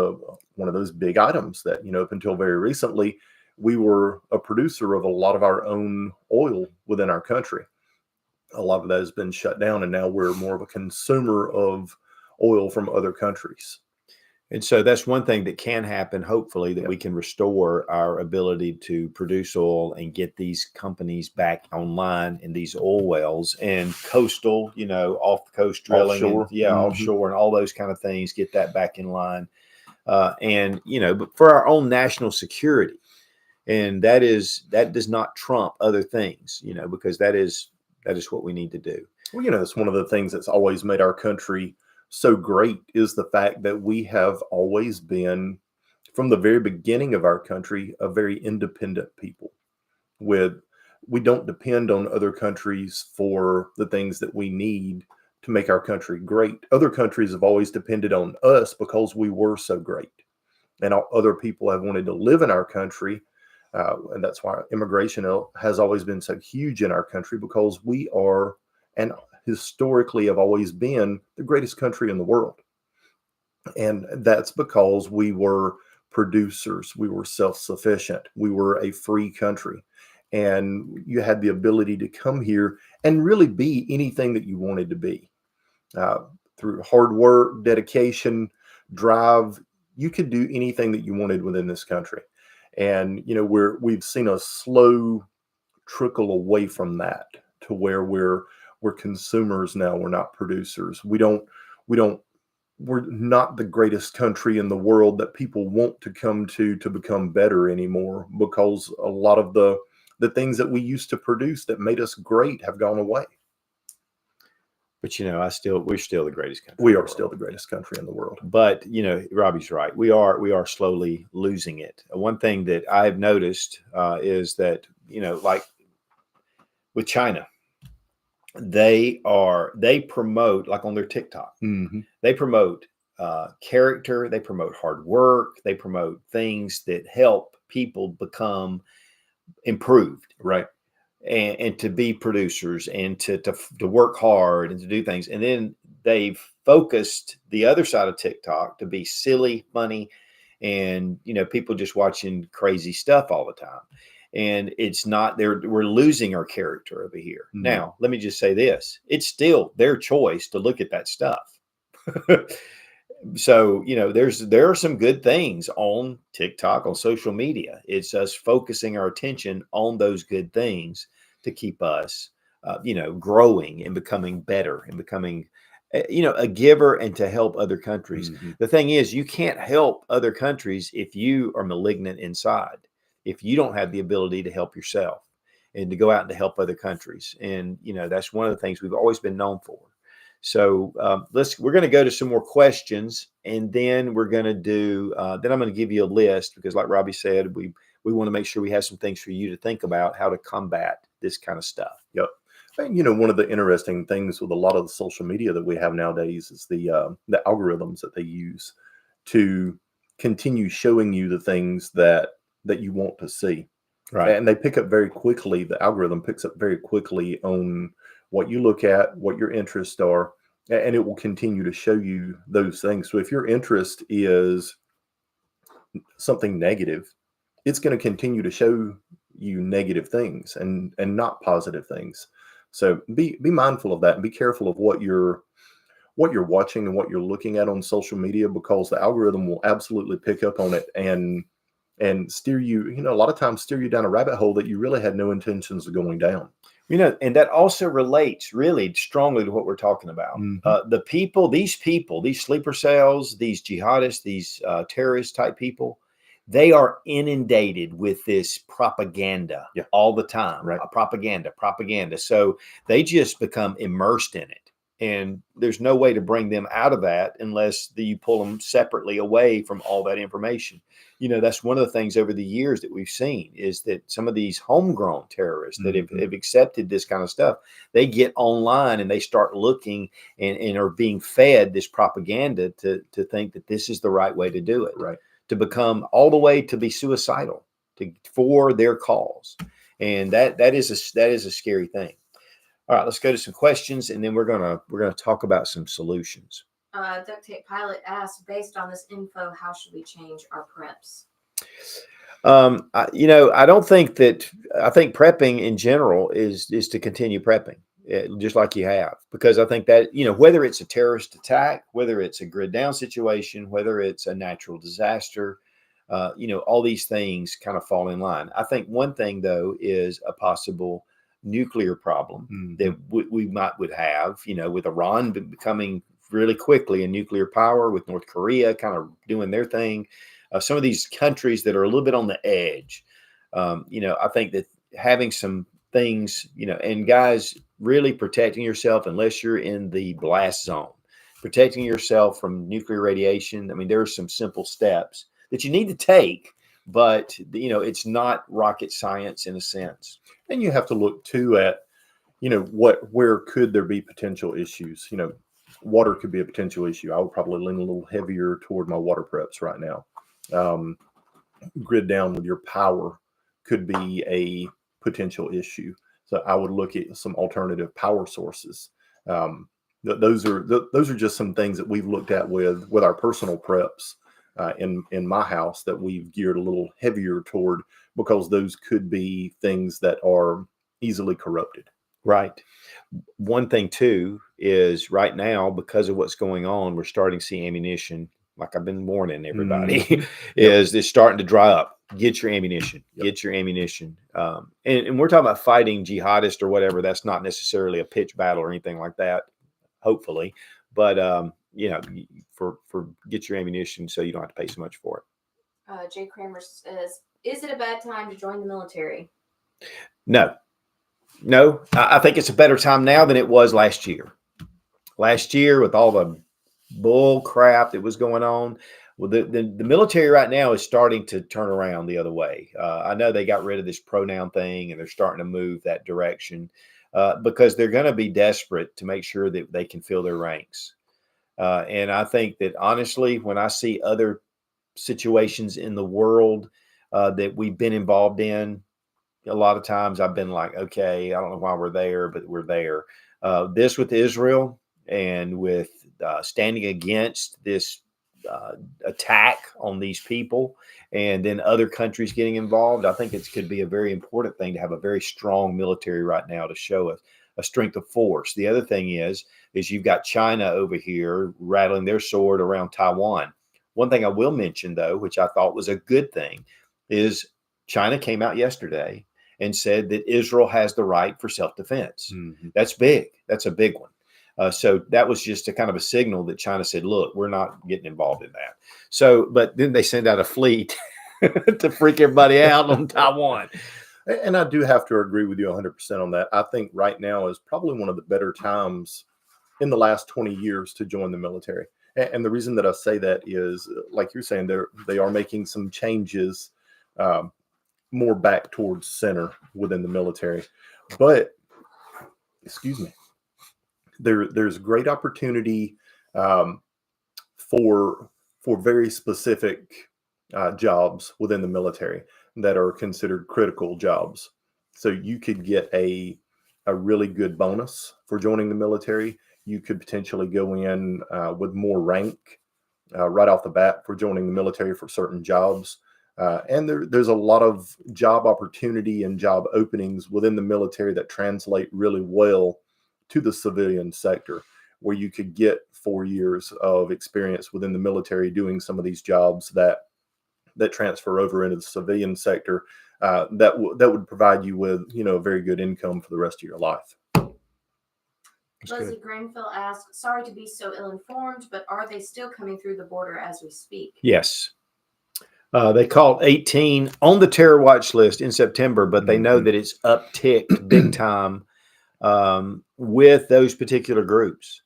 one of those big items that, up until very recently, we were a producer of a lot of our own oil within our country. A lot of that has been shut down, and now we're more of a consumer of oil from other countries.
And so that's one thing that can happen, hopefully, that we can restore our ability to produce oil and get these companies back online in these oil wells and coastal, off the coast drilling.
Offshore.
And, offshore and all those kind of things, get that back in line. But for our own national security. And that does not trump other things, because that is what we need to do.
Well, it's one of the things that's always made our country so great is the fact that we have always been, from the very beginning of our country, a very independent people. We don't depend on other countries for the things that we need to make our country great. Other countries have always depended on us because we were so great. And other people have wanted to live in our country. And that's why immigration has always been so huge in our country, because we are, and historically have always been, the greatest country in the world. And that's because we were producers. We were self-sufficient. We were a free country. And you had the ability to come here and really be anything that you wanted to be. Through hard work, dedication, drive, you could do anything that you wanted within this country. And, we've seen a slow trickle away from that to where we're consumers now. We're not producers. We're not the greatest country in the world that people want to come to become better anymore, because a lot of the things that we used to produce that made us great have gone away.
But we're still the greatest country.
We are still the greatest country in the world.
But Robbie's right. We are slowly losing it. One thing that I've noticed is that like with China, they promote, like on their TikTok, they promote character, they promote hard work, they promote things that help people become improved,
right?
And to be producers and to work hard and to do things. And then they've focused the other side of TikTok to be silly, funny, and people just watching crazy stuff all the time. And it's not there. We're losing our character over here. Mm-hmm. Now, let me just say this. It's still their choice to look at that stuff. So, there are some good things on TikTok, on social media. It's us focusing our attention on those good things to keep us, growing and becoming better and becoming, a giver and to help other countries. Mm-hmm. The thing is, you can't help other countries if you are malignant inside, if you don't have the ability to help yourself and to go out and to help other countries. And, that's one of the things we've always been known for. So we're going to go to some more questions, and then we're going to do, then I'm going to give you a list, because like Robbie said, we want to make sure we have some things for you to think about how to combat this kind of stuff.
Yep. And, one of the interesting things with a lot of the social media that we have nowadays is the algorithms that they use to continue showing you the things that you want to see. Right. And they pick up very quickly. The algorithm picks up very quickly on what you look at, what your interests are, and it will continue to show you those things. So if your interest is something negative, it's going to continue to show you negative things and not positive things. So be mindful of that, and be careful of what you're watching and what you're looking at on social media, because the algorithm will absolutely pick up on it and steer you, a lot of times steer you down a rabbit hole that you really had no intentions of going down.
And that also relates really strongly to what we're talking about. Mm-hmm. These sleeper cells, these jihadists, these terrorist type people, they are inundated with this propaganda all the time. Right. Propaganda. So they just become immersed in it. And there's no way to bring them out of that unless you pull them separately away from all that information. That's one of the things over the years that we've seen, is that some of these homegrown terrorists that have accepted this kind of stuff, they get online and they start looking and are being fed this propaganda to think that this is the right way to do it, right? To become all the way to be suicidal for their cause. And that is a scary thing. All right, let's go to some questions, and then we're gonna talk about some solutions.
Duct Tape Pilot asked, based on this info, how should we change our preps?
I don't think that. I think prepping in general is to continue prepping, just like you have, because I think that whether it's a terrorist attack, whether it's a grid down situation, whether it's a natural disaster, all these things kind of fall in line. I think one thing though is a possible nuclear problem that we would have, with Iran becoming really quickly a nuclear power, with North Korea kind of doing their thing. Some of these countries that are a little bit on the edge, I think that having some things, and guys, really protecting yourself unless you're in the blast zone, protecting yourself from nuclear radiation. I mean, there are some simple steps that you need to take, but it's not rocket science in a sense.
And you have to look too at, where could there be potential issues? Water could be a potential issue. I would probably lean a little heavier toward my water preps right now. Grid down with your power could be a potential issue. So I would look at some alternative power sources. Those are just some things that we've looked at with our personal preps in my house that we've geared a little heavier toward, because those could be things that are easily corrupted.
Right. One thing too is right now, because of what's going on, we're starting to see ammunition. Like I've been warning everybody, is it's starting to dry up. Get your ammunition. Get your ammunition. And we're talking about fighting jihadists or whatever. That's not necessarily a pitch battle or anything like that, hopefully. But for get your ammunition so you don't have to pay so much for
it. Jay Kramer says, "Is it a bad time to join the military?"
No. I think it's a better time now than it was last year. Last year, with all the bull crap that was going on, well, the military right now is starting to turn around the other way. I know they got rid of this pronoun thing, and they're starting to move that direction because they're going to be desperate to make sure that they can fill their ranks. And I think that honestly, when I see other situations in the world that we've been involved in, a lot of times I've been like, okay, I don't know why we're there, but we're there. This with Israel and with standing against this attack on these people, and then other countries getting involved, I think it could be a very important thing to have a very strong military right now to show a strength of force. The other thing is you've got China over here rattling their sword around Taiwan. One thing I will mention, though, which I thought was a good thing, is China came out yesterday and said that Israel has the right for self-defense. That's big. That's a big one. So that was just a kind of a signal that China said, look, we're not getting involved in that. So, but then they send out a fleet to freak everybody out on Taiwan.
And I do have to agree with you 100% on that. I think right now is probably one of the better times in the last 20 years to join the military. And the reason that I say that is, like you're saying, they are making some changes more back towards center within the military. But, excuse me, there's great opportunity for very specific jobs within the military that are considered critical jobs. So you could get a really good bonus for joining the military. You could potentially go in with more rank right off the bat for joining the military for certain jobs. And there's a lot of job opportunity and job openings within the military that translate really well to the civilian sector, where you could get 4 years of experience within the military doing some of these jobs that transfer over into the civilian sector that would provide you with a very good income for the rest of your life.
Leslie Granville asked, sorry to be so ill-informed, but are they still coming through the border as we speak?
Yes. They called 18 on the terror watch list in September, but they know that it's upticked big time with those particular groups.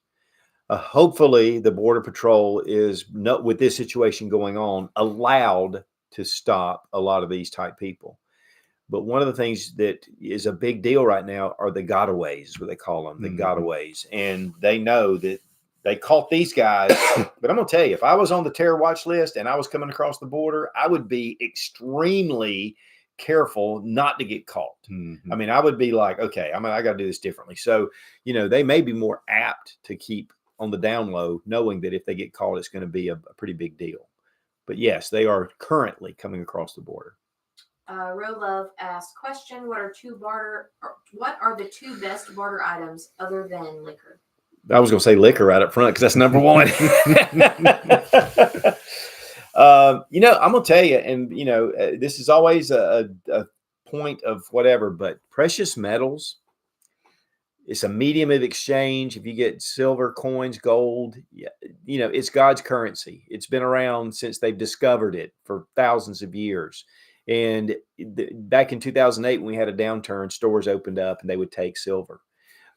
Hopefully, the Border Patrol is, not with this situation going on, allowed to stop a lot of these type people. But one of the things that is a big deal right now are the gotaways, is what they call them, the gotaways. And they know that they caught these guys. But I'm going to tell you, if I was on the terror watch list and I was coming across the border, I would be extremely careful not to get caught. I mean, I would be like, okay, I got to do this differently. So, they may be more apt to keep on the down low, knowing that if they get caught, it's going to be a pretty big deal. But yes, they are currently coming across the border.
Real Love asked, question, what are the two best barter items other than liquor?
I was going to say liquor right up front because that's number one. I'm going to tell you, and this is always a point of whatever, but precious metals, it's a medium of exchange. If you get silver coins, gold, it's God's currency. It's been around since they've discovered it for thousands of years. And back in 2008, when we had a downturn, stores opened up and they would take silver.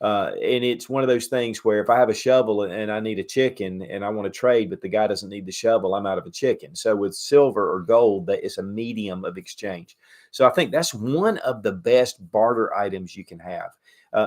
And it's one of those things where if I have a shovel and I need a chicken and I want to trade, but the guy doesn't need the shovel, I'm out of a chicken. So with silver or gold, it's a medium of exchange. So I think that's one of the best barter items you can have.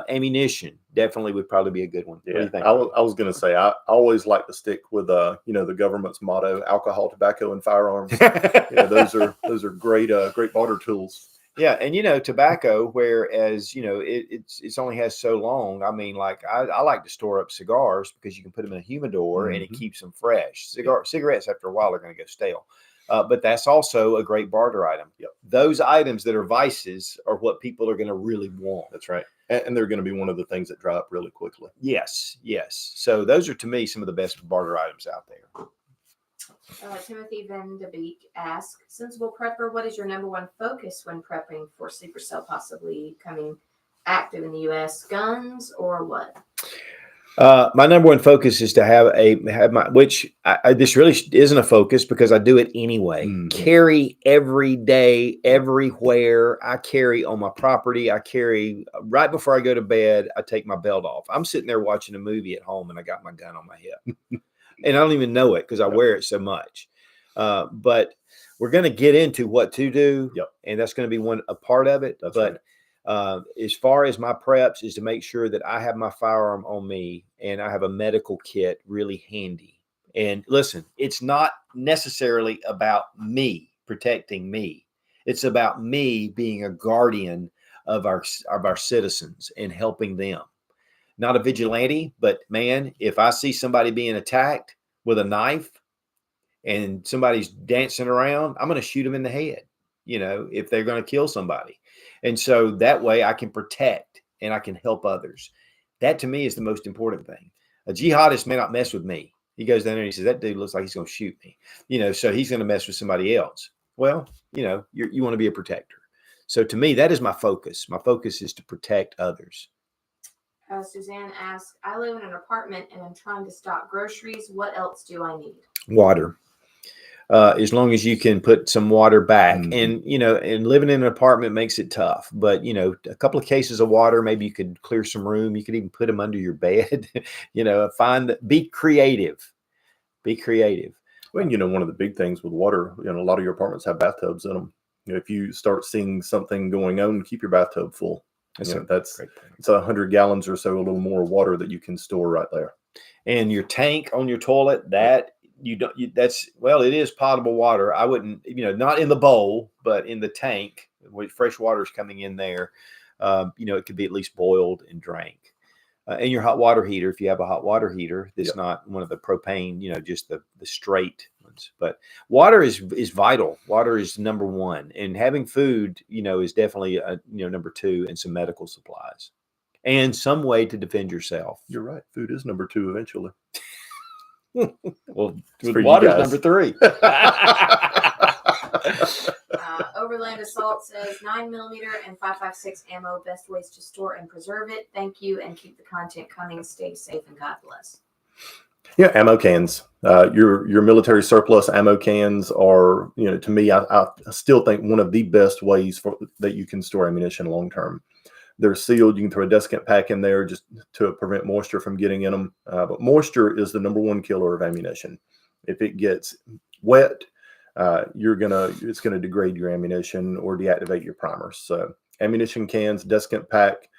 Ammunition definitely would probably be a good one.
Yeah,
What do you think?
I was going to say, I always like to stick with the government's motto: alcohol, tobacco, and firearms. Those are great barter tools.
Yeah, and tobacco, whereas it's only has so long. I mean, like I like to store up cigars because you can put them in a humidor and it keeps them fresh. Cigarettes after a while are going to go stale. But that's also a great barter item.
Yep.
Those items that are vices are what people are going to really want.
That's right. And they're going to be one of the things that dry up really quickly.
Yes. So those are, to me, some of the best barter items out there.
Timothy Van de Beek asks, Sensible Prepper, what is your number one focus when prepping for sleeper cell possibly coming active in the U.S.? Guns or what?
My number one focus is to have my, which this really isn't a focus because I do it anyway. Carry every day, everywhere. I carry on my property. I carry right before I go to bed. I take my belt off. I'm sitting there watching a movie at home and I got my gun on my hip. And I don't even know it because I wear it so much. But we're going to get into what to do.
Yep.
And that's going to be a part of it.
That's
but
right.
As far as my preps is to make sure that I have my firearm on me and I have a medical kit really handy. And listen, it's not necessarily about me protecting me. It's about me being a guardian of our citizens and helping them. Not a vigilante, but man, if I see somebody being attacked with a knife and somebody's dancing around, I'm going to shoot them in the head, if they're going to kill somebody. And so that way I can protect and I can help others. That to me is the most important thing. A jihadist may not mess with me. He goes down there and he says, that dude looks like he's going to shoot me, so he's going to mess with somebody else. Well, you want to be a protector. So to me, that is my focus. My focus is to protect others.
Suzanne asks, I live in an apartment and I'm trying to stock groceries. What else do I need?
Water. As long as you can put some water back. And, and living in an apartment makes it tough. But, a couple of cases of water, maybe you could clear some room. You could even put them under your bed. Be creative. Be creative.
Well, one of the big things with water, a lot of your apartments have bathtubs in them. If you start seeing something going on, keep your bathtub full. It's 100 gallons or so, a little more water that you can store right there.
And your tank on your toilet, it is potable water. I wouldn't, not in the bowl, but in the tank with fresh water is coming in there. It could be at least boiled and drank. And your hot water heater, if you have a hot water heater, that's not one of the propane, just the straight ones. But water is vital. Water is number one, and having food, is definitely number two, and some medical supplies, and some way to defend yourself.
You're right. Food is number two eventually.
Well, water is number three.
Overland Assault says 9mm and 5.56 ammo, best ways to store and preserve it. Thank you, and keep the content coming. Stay safe and God bless.
Yeah, ammo cans. Your military surplus ammo cans are, to me, I still think one of the best ways that you can store ammunition long term. They're sealed. You can throw a desiccant pack in there just to prevent moisture from getting in them. But moisture is the number one killer of ammunition. If it gets wet, it's gonna degrade your ammunition or deactivate your primers. So ammunition cans, desiccant pack.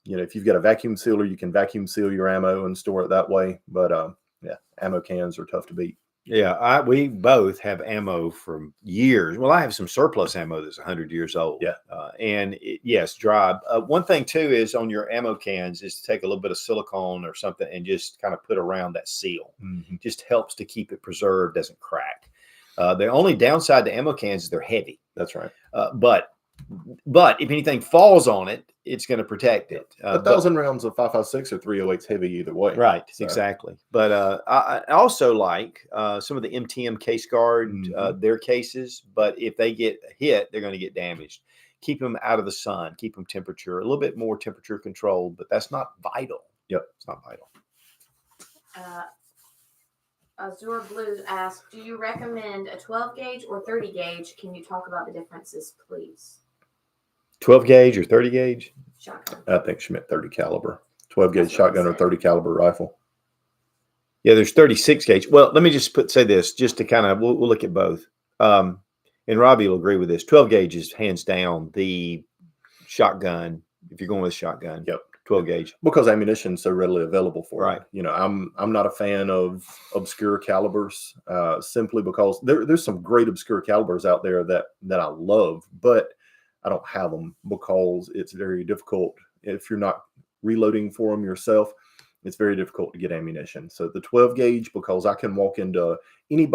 If you've got a vacuum sealer, you can vacuum seal your ammo and store it that way. But ammo cans are tough to beat.
Yeah, we both have ammo from years. Well, I have some surplus ammo that's 100 years old.
Yeah.
Yes, dry. One thing too is on your ammo cans is to take a little bit of silicone or something and just kind of put around that seal.
Mm-hmm.
Just helps to keep it preserved, doesn't crack. The only downside to ammo cans is they're heavy.
That's right.
But if anything falls on it, it's going to protect it.
1,000 rounds of 5.56 or 308's heavy either way.
Right, so. Exactly. But I also like some of the MTM case guard, their cases. But if they get hit, they're going to get damaged. Keep them out of the sun. Keep them a little bit more temperature controlled. But that's not vital.
Yep,
it's not vital.
Azure Blues asks, do you recommend a 12 gauge or 30 gauge? Can you talk about the differences, please?
12 gauge or 30 gauge?
Shotgun.
I think she meant 30 caliber. 12 gauge shotgun or 30 caliber rifle.
Yeah, there's 36 gauge. Well, let me just say this, just to kind of, we'll look at both. And Robbie will agree with this. 12 gauge is hands down the shotgun. If you're going with a shotgun,
yep,
12 gauge,
because ammunition's so readily available for
right.
it. You know, I'm not a fan of obscure calibers, simply because there's some great obscure calibers out there that I love, but I don't have them because it's very difficult. If you're not reloading for them yourself, it's very difficult to get ammunition. So the 12 gauge, because I can walk into any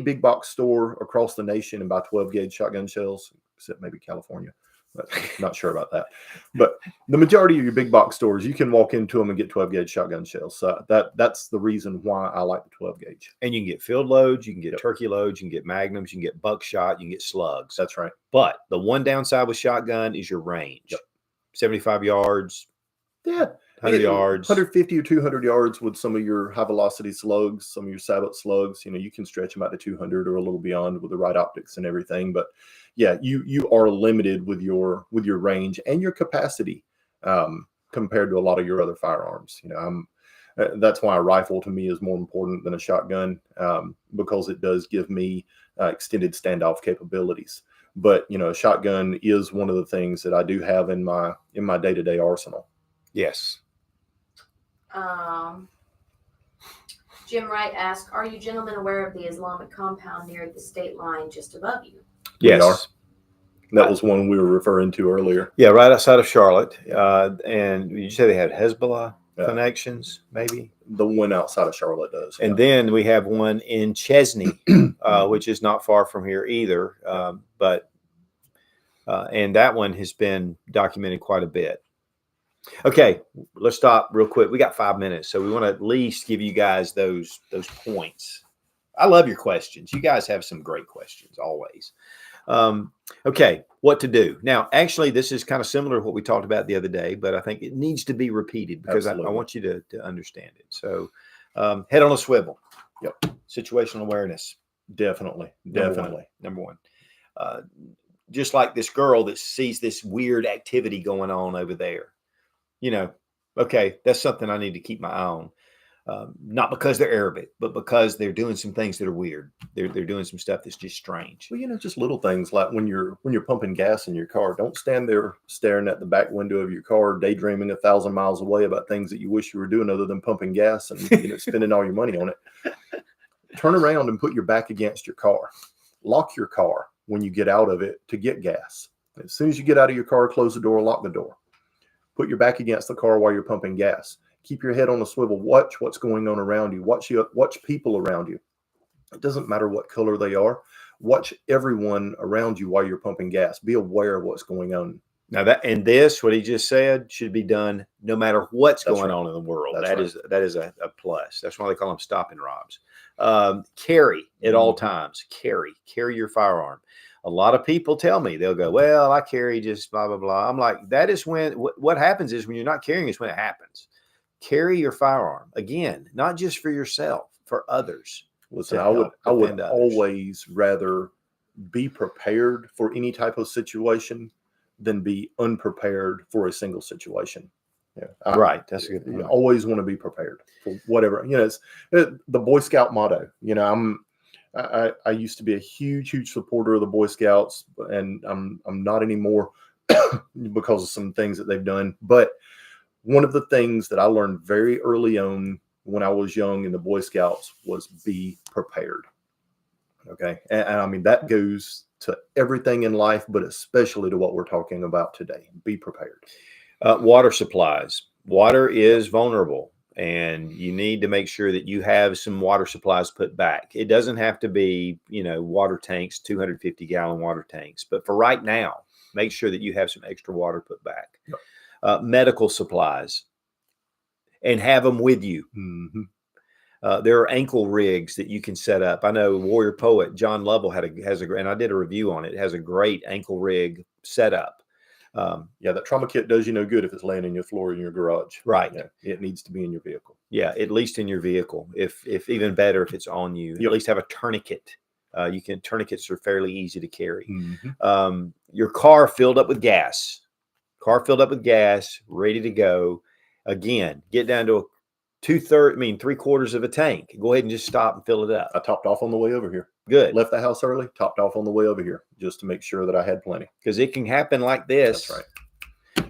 big box store across the nation and buy 12 gauge shotgun shells, except maybe California. But not sure about that. But the majority of your big box stores, you can walk into them and get 12 gauge shotgun shells. So that's the reason why I like the 12 gauge.
And you can get field loads, you can get turkey loads, you can get magnums, you can get buckshot, you can get slugs.
That's right.
But the one downside with shotgun is your range.
Yep.
75 yards.
Yeah.
100 yards.
150 or 200 yards with some of your high velocity slugs, some of your sabot slugs. You know, you can stretch them out to 200 or a little beyond with the right optics and everything. But yeah, you are limited with your range and your capacity compared to a lot of your other firearms. You know, that's why a rifle to me is more important than a shotgun, because it does give me extended standoff capabilities. But you know, a shotgun is one of the things that I do have in my day-to-day arsenal.
Yes.
Jim Wright asks, are you gentlemen aware of the Islamic compound near the state line just above you?
Yes.
That was one we were referring to earlier.
Yeah, right outside of Charlotte. And you said they had Hezbollah connections, maybe?
The one outside of Charlotte does.
And then we have one in Chesney, which is not far from here either. And that one has been documented quite a bit. Okay, let's stop real quick. We got 5 minutes, so we want to at least give you guys those points. I love your questions. You guys have some great questions always. Okay, what to do now? Actually, this is kind of similar to what we talked about the other day, but I think it needs to be repeated because I want you to understand it. So, head on a swivel.
Yep.
Situational awareness.
Definitely.
Number one. Just like this girl that sees this weird activity going on over there. You know, okay, that's something I need to keep my eye on. Not because they're Arabic, but because they're doing some things that are weird. They're doing some stuff that's just strange.
Well, you know, just little things like when you're pumping gas in your car, don't stand there staring at the back window of your car, daydreaming 1,000 miles away about things that you wish you were doing other than pumping gas and spending all your money on it. Turn around and put your back against your car. Lock your car when you get out of it to get gas. As soon as you get out of your car, close the door, lock the door. Put your back against the car while you're pumping gas. Keep your head on a swivel. Watch what's going on around you. Watch people around you. It doesn't matter what color they are. Watch everyone around you while you're pumping gas. Be aware of what's going on.
Now what he just said, should be done no matter what's going on in the world. That is a plus. That's why they call them stop and robs. Carry at all times. Carry your firearm. A lot of people tell me, they'll go, well, I carry just blah, blah, blah. I'm like, that is when, what happens is when you're not carrying is when it happens. Carry your firearm. Again, not just for yourself, for others.
Listen, I would always rather be prepared for any type of situation than be unprepared for a single situation. Yeah,
right. That's a good point.
You always want to be prepared for whatever. You know, it's the Boy Scout motto. You know, I used to be a huge supporter of the Boy Scouts, and I'm not anymore because of some things that they've done. But one of the things that I learned very early on when I was young in the Boy Scouts was be prepared. Okay. And I mean, that goes to everything in life, but especially to what we're talking about today. Be prepared.
Water supplies. Water is vulnerable, and you need to make sure that you have some water supplies put back. It doesn't have to be, water tanks, 250-gallon water tanks. But for right now, make sure that you have some extra water put back.
Yep.
Medical supplies, and have them with you.
Mm-hmm.
There are ankle rigs that you can set up. I know Warrior Poet John Lovell and I did a review on it. It has a great ankle rig setup.
That trauma kit does you no good if it's laying in your floor in your garage.
Right.
Yeah, it needs to be in your vehicle.
Yeah, at least in your vehicle. If even better, if it's on you,
Yep.
At least have a tourniquet. Tourniquets are fairly easy to carry.
Mm-hmm.
Your car filled up with gas. Ready to go. Again, get down to 3/4 of a tank. Go ahead and just stop and fill it up.
I topped off on the way over here.
Good.
Left the house early, topped off on the way over here just to make sure that I had plenty.
Because it can happen like this.
That's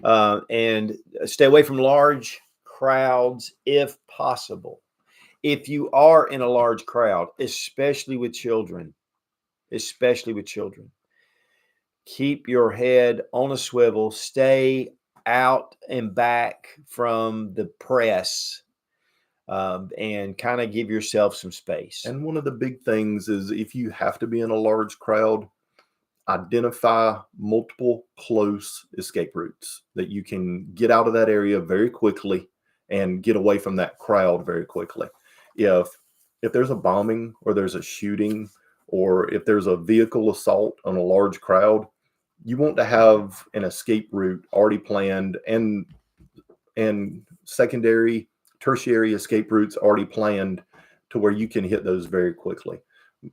right.
And stay away from large crowds if possible. If you are in a large crowd, especially with children, keep your head on a swivel. Stay out and back from the press. And kind of give yourself some space.
And one of the big things is if you have to be in a large crowd, identify multiple close escape routes that you can get out of that area very quickly and get away from that crowd very quickly. If there's a bombing or there's a shooting or if there's a vehicle assault on a large crowd, you want to have an escape route already planned and secondary, tertiary escape routes already planned to where you can hit those very quickly.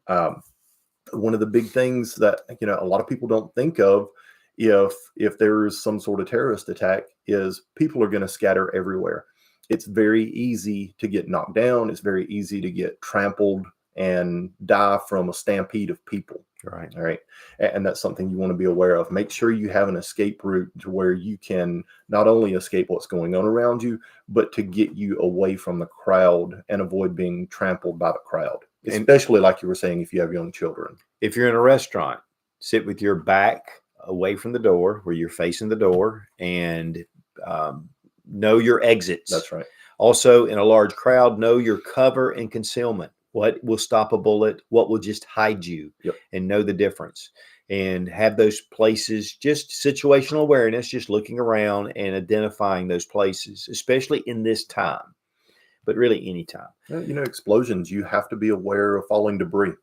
One of the big things that a lot of people don't think of if there is some sort of terrorist attack is people are going to scatter everywhere. It's very easy to get knocked down. It's very easy to get trampled and die from a stampede of people.
Right.
All right. And that's something you want to be aware of. Make sure you have an escape route to where you can not only escape what's going on around you, but to get you away from the crowd and avoid being trampled by the crowd, especially like you were saying, if you have young children.
If you're in a restaurant, sit with your back away from the door where you're facing the door and know your exits.
That's right.
Also, in a large crowd, know your cover and concealment. What will stop a bullet? What will just hide you?
Yep.
And know the difference. And have those places, just situational awareness, just looking around and identifying those places, especially in this time, but really any time.
Explosions, you have to be aware of falling debris.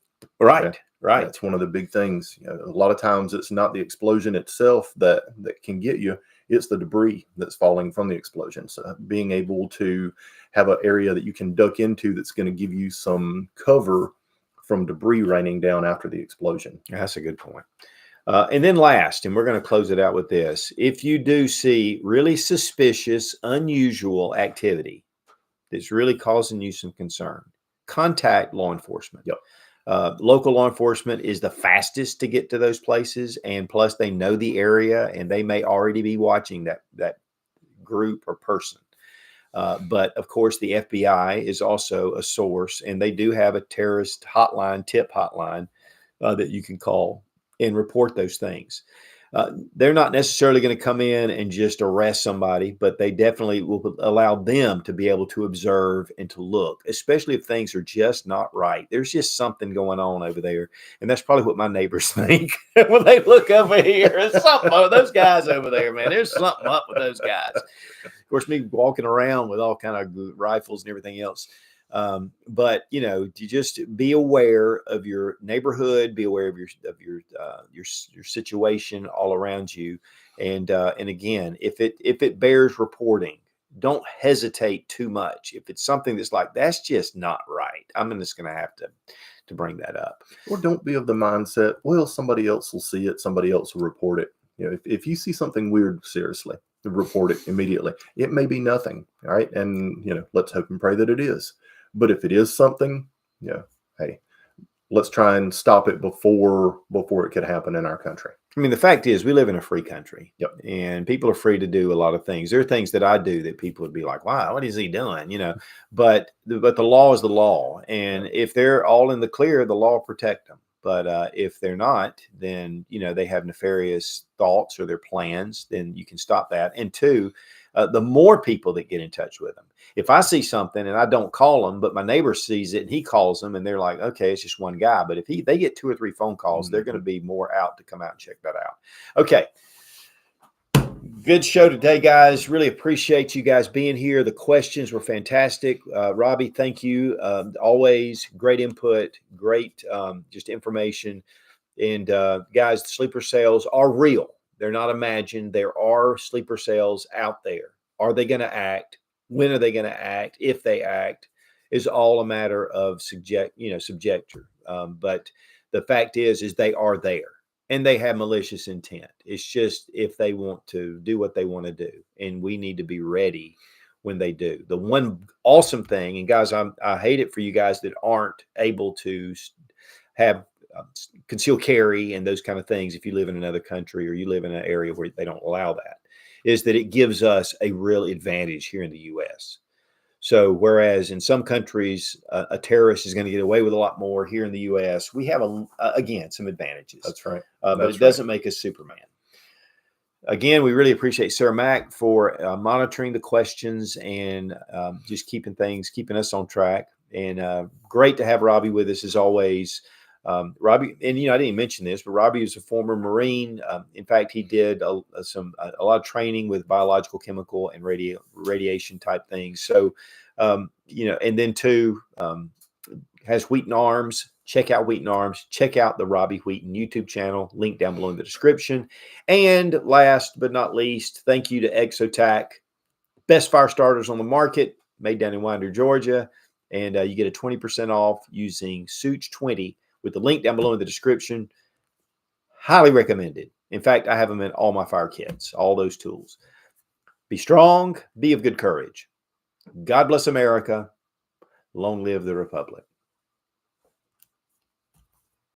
Right.
Okay?
Right.
That's one of the big things. A lot of times it's not the explosion itself that can get you. It's the debris that's falling from the explosion. So being able to have an area that you can duck into that's going to give you some cover from debris raining down after the explosion.
That's a good point. And then last, and we're going to close it out with this. If you do see really suspicious, unusual activity that's really causing you some concern, contact law enforcement.
Yep.
Local law enforcement is the fastest to get to those places, and plus they know the area and they may already be watching that group or person. But of course, the FBI is also a source, and they do have a terrorist hotline, tip hotline that you can call and report those things. They're not necessarily going to come in and just arrest somebody, but they definitely will allow them to be able to observe and to look, especially if things are just not right. There's just something going on over there. And that's probably what my neighbors think when they look over here. There's something with those guys over there, man. There's something up with those guys. Of course, me walking around with all kind of rifles and everything else. But you just be aware of your neighborhood, be aware of your situation all around you. And again, if it bears reporting, don't hesitate too much. If it's something that's like, that's just not right, I'm just going to have to bring that up.
Or don't be of the mindset, well, somebody else will see it. Somebody else will report it. If you see something weird, seriously, report it immediately. It may be nothing. All right. And, let's hope and pray that it is. But if it is something, hey, let's try and stop it before it could happen in our country.
I mean, the fact is, we live in a free country.
Yep.
And people are free to do a lot of things. There are things that I do that people would be like, wow, what is he doing? You know, but the law is the law. And if they're all in the clear, the law will protect them. But if they're not, then, you know, they have nefarious thoughts or their plans, then you can stop that. And two, the more people that get in touch with them. If I see something and I don't call them, but my neighbor sees it and he calls them and they're like, okay, it's just one guy. But if they get 2 or 3 phone calls, they're going to be more out to come out and check that out. Okay. Good show today, guys. Really appreciate you guys being here. The questions were fantastic. Robbie, thank you. Always great input, great just information. And guys, the sleeper sales are real. They're not imagined. There are sleeper sales out there. Are they going to act? When are they going to act? If they act, is all a matter of subjecture. But the fact is they are there. And they have malicious intent. It's just if they want to do what they want to do. And we need to be ready when they do. The one awesome thing, and guys, I hate it for you guys that aren't able to have concealed carry and those kind of things if you live in another country or you live in an area where they don't allow that, is that it gives us a real advantage here in the U.S. So whereas in some countries, a terrorist is going to get away with a lot more, here in the U.S., we have, again, some advantages.
That's right.
But it doesn't make us Superman. Again, we really appreciate Sarah Mack for monitoring the questions and just keeping us on track. And great to have Robbie with us as always. Robbie, and I didn't mention this, but Robbie is a former Marine. In fact, he did a lot of training with biological, chemical, and radiation type things. So, and then too, has Wheaton Arms. Check out Wheaton Arms. Check out the Robbie Wheaton YouTube channel. Link down below in the description. And last but not least, thank you to Exotac, best fire starters on the market, made down in Winder, Georgia. And you get a 20% off using Sootch 20 with the link down below in the description. Highly recommended. In fact, I have them in all my fire kits, all those tools. Be strong, be of good courage. God bless America. Long live the Republic.